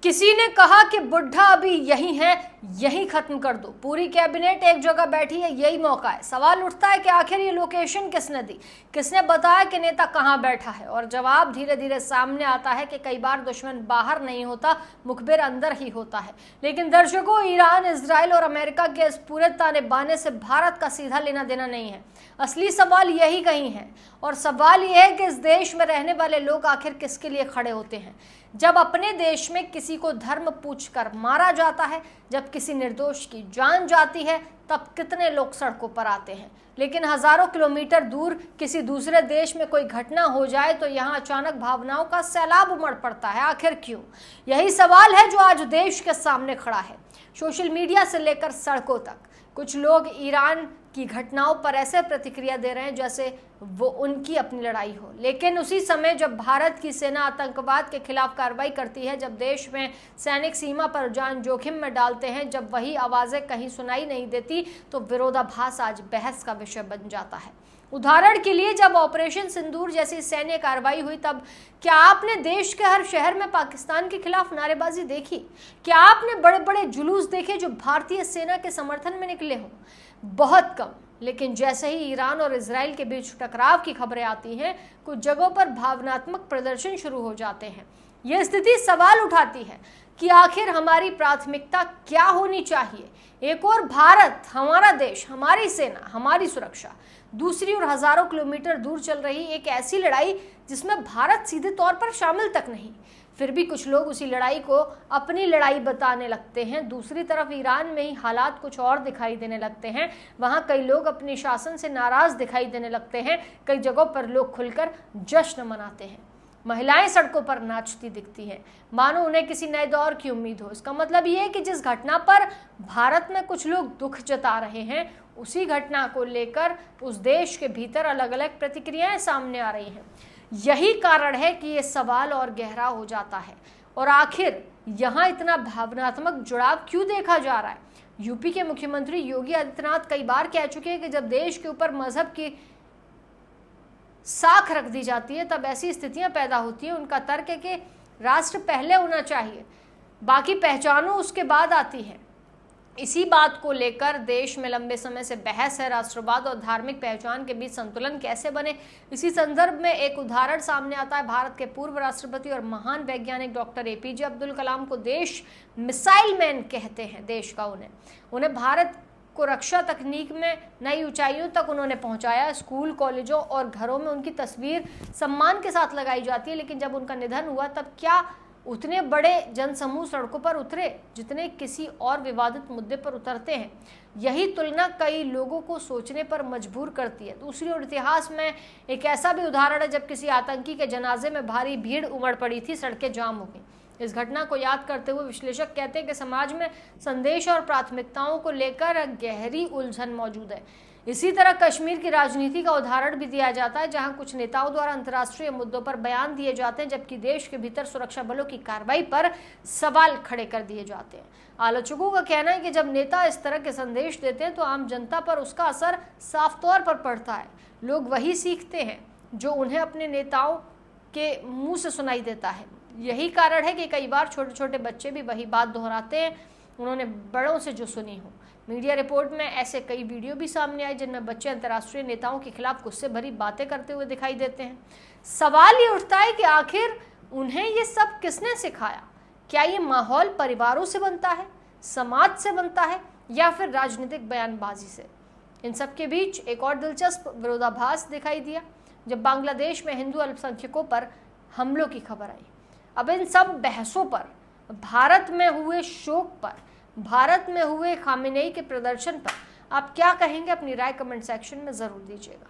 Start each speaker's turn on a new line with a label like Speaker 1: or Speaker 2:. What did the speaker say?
Speaker 1: किसी ने कहा कि बुढ़ा अभी यही है, यही खत्म कर दो। पूरी कैबिनेट एक जगह बैठी है, यही मौका है। सवाल उठता है कि आखिर ये लोकेशन किसने दी, किसने बताया कि नेता कहां बैठा है। और जवाब धीरे धीरे सामने आता है कि कई बार दुश्मन बाहर नहीं होता, मुखबिर अंदर ही होता है। लेकिन दर्शकों, ईरान, इजराइल और अमेरिका के इस पूरे ताने बाने से भारत का सीधा लेना देना नहीं है। असली सवाल यही कहीं है। और सवाल यह है कि इस देश में रहने वाले लोग आखिर किसके लिए खड़े होते हैं। जब अपने देश में किसी को धर्म पूछकर मारा जाता है, जब किसी निर्दोष की जान जाती है, तब कितने लोग सड़कों पर आते हैं। लेकिन हजारों किलोमीटर दूर किसी दूसरे देश में कोई घटना हो जाए तो यहाँ अचानक भावनाओं का सैलाब उमड़ पड़ता है। आखिर क्यों? यही सवाल है जो आज देश के सामने खड़ा है। सोशल मीडिया से लेकर सड़कों तक कुछ लोग ईरान की घटनाओं पर ऐसे प्रतिक्रिया दे रहे हैं जैसे वो उनकी अपनी लड़ाई हो। लेकिन उसी समय जब भारत की सेना आतंकवाद के खिलाफ कार्रवाई करती है, जब देश में सैनिक सीमा पर जान जोखिम में डालते हैं, जब वही आवाजें कहीं सुनाई नहीं देती, तो विरोधाभास आज बहस का विषय बन जाता है। उदाहरण के लिए, जब ऑपरेशन सिंदूर जैसी सैन्य कार्रवाई हुई, तब क्या आपने देश के हर शहर में पाकिस्तान के खिलाफ नारेबाजी देखी? क्या आपने बड़े बड़े जुलूस देखे जो भारतीय सेना के समर्थन में निकले हों? बहुत कम। लेकिन जैसे ही ईरान और इजराइल के बीच टकराव की खबरें आती हैं, कुछ जगहों पर भावनात्मक प्रदर्शन शुरू हो जाते हैं। यह स्थिति सवाल उठाती है कि आखिर हमारी प्राथमिकता क्या होनी चाहिए। एक और भारत, हमारा देश, हमारी सेना, हमारी सुरक्षा। दूसरी ओर हजारों किलोमीटर दूर चल रही एक ऐसी लड़ाई जिसमें भारत सीधे तौर पर शामिल तक नहीं। फिर भी कुछ लोग उसी लड़ाई को अपनी लड़ाई बताने लगते हैं। दूसरी तरफ ईरान में ही हालात कुछ और दिखाई देने लगते हैं। वहां कई लोग अपने शासन से नाराज दिखाई देने लगते हैं। कई जगहों पर लोग खुलकर जश्न मनाते हैं। महिलाएं सड़कों पर नाचती दिखती हैं, मानो उन्हें किसी नए दौर की उम्मीद हो। इसका मतलब ये है कि जिस घटना पर भारत में कुछ लोग दुख जता रहे हैं, उसी घटना को लेकर उस देश के भीतर अलग अलग प्रतिक्रियाएं सामने आ रही हैं। यही कारण है कि ये सवाल और गहरा हो जाता है। और आखिर यहाँ इतना भावनात्मक जुड़ाव क्यों देखा जा रहा है? यूपी के मुख्यमंत्री योगी आदित्यनाथ कई बार कह चुके हैं कि जब देश के ऊपर मजहब की साख रख दी जाती है, तब ऐसी स्थितियां पैदा होती हैं। उनका तर्क है कि राष्ट्र पहले होना चाहिए, बाकी पहचानो उसके बाद आती है। इसी बात को लेकर देश में लंबे समय से बहस है। राष्ट्रवाद और धार्मिक पहचान के बीच संतुलन कैसे बने? इसी संदर्भ में एक उदाहरण सामने आता है। भारत के पूर्व राष्ट्रपति और महान वैज्ञानिक डॉक्टर एपीजे अब्दुल कलाम को देश मिसाइल मैन कहते हैं। देश का उन्हें भारत को रक्षा तकनीक में नई ऊंचाइयों तक उन्होंने पहुंचाया। स्कूल, कॉलेजों और घरों में उनकी तस्वीर सम्मान के साथ लगाई जाती है। लेकिन जब उनका निधन हुआ, तब क्या उतने बड़े जनसमूह सड़कों पर उतरे जितने किसी और विवादित मुद्दे पर उतरते हैं? यही तुलना कई लोगों को सोचने पर मजबूर करती है। दूसरी ओर इतिहास में एक ऐसा भी उदाहरण है जब किसी आतंकी के जनाजे में भारी भीड़ उमड़ पड़ी थी, सड़कें जाम हो गई। इस घटना को याद करते हुए विश्लेषक कहते हैं कि समाज में संदेश और प्राथमिकताओं को लेकर गहरी उलझन मौजूद है। इसी तरह कश्मीर की राजनीति का उदाहरण भी दिया जाता है, जहां कुछ नेताओं द्वारा अंतर्राष्ट्रीय मुद्दों पर बयान दिए जाते हैं, जबकि देश के भीतर सुरक्षा बलों की कार्रवाई पर सवाल खड़े कर दिए जाते हैं। आलोचकों का कहना है कि जब नेता इस तरह के संदेश देते हैं तो आम जनता पर उसका असर साफ तौर पर पड़ता है। लोग वही सीखते हैं जो उन्हें अपने नेताओं के मुंह से सुनाई देता है। यही कारण है कि कई बार छोटे छोटे बच्चे भी वही बात दोहराते हैं उन्होंने बड़ों से जो सुनी हो। मीडिया रिपोर्ट में ऐसे कई वीडियो भी सामने आए जिनमें बच्चे अंतर्राष्ट्रीय नेताओं के खिलाफ गुस्से भरी बातें करते हुए दिखाई देते हैं। सवाल ये उठता है कि आखिर उन्हें ये सब किसने सिखाया? क्या ये माहौल परिवारों से बनता है, समाज से बनता है, या फिर राजनीतिक बयानबाजी से? इन सब के बीच एक और दिलचस्प विरोधाभास दिखाई दिया जब बांग्लादेश में हिंदू अल्पसंख्यकों पर हमलों की खबर आई। अब इन सब बहसों पर, भारत में हुए शोक पर, भारत में हुए खामेनेई के प्रदर्शन पर आप क्या कहेंगे? अपनी राय कमेंट सेक्शन में जरूर दीजिएगा।